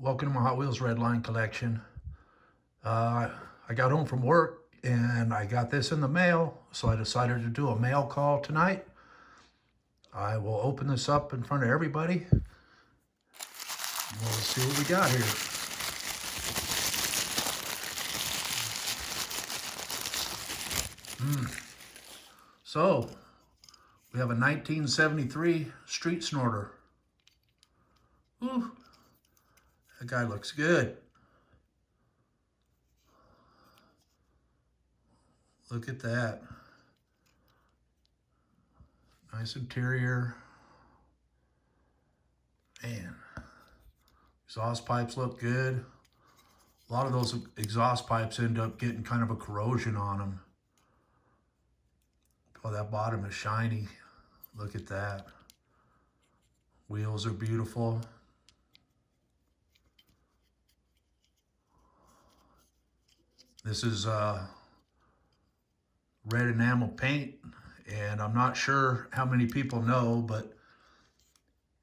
Welcome to my Hot Wheels Redline collection. I got home from work and I got this in the mail, so I decided to do a mail call tonight. I will open this up in front of everybody. We'll see what we got here. So, we have a 1973 Street Snorter. Ooh, that guy looks good. Look at that. Nice interior. Man, exhaust pipes look good. A lot of those exhaust pipes end up getting kind of a corrosion on them. Oh, that bottom is shiny. Look at that. Wheels are beautiful. This is red enamel paint, and I'm not sure how many people know, but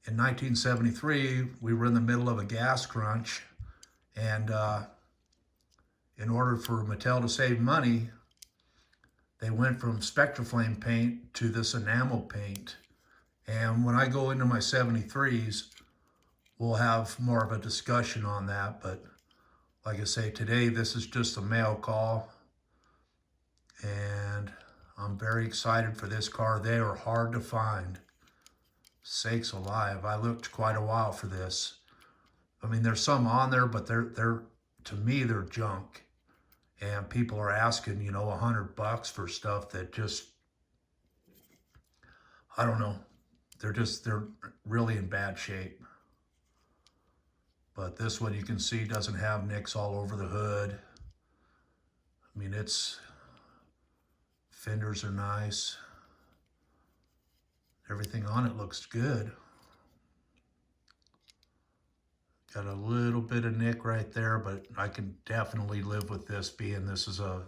in 1973, we were in the middle of a gas crunch, and in order for Mattel to save money, they went from Spectraflame paint to this enamel paint. And when I go into my 73s, we'll have more of a discussion on that. But like I say, today, this is just a mail call. And I'm very excited for this car. They are hard to find. Sakes alive, I looked quite a while for this. I mean, there's some on there, but they're to me, they're junk. And people are asking, you know, $100 for stuff that just, I don't know. They're really in bad shape. But this one you can see doesn't have nicks all over the hood. I mean, fenders are nice. Everything on it looks good. Got a little bit of nick right there, but I can definitely live with this, being this is a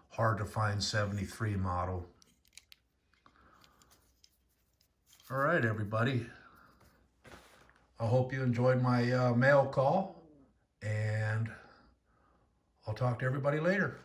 hard to find 73 model. All right, everybody. I hope you enjoyed my mail call, and I'll talk to everybody later.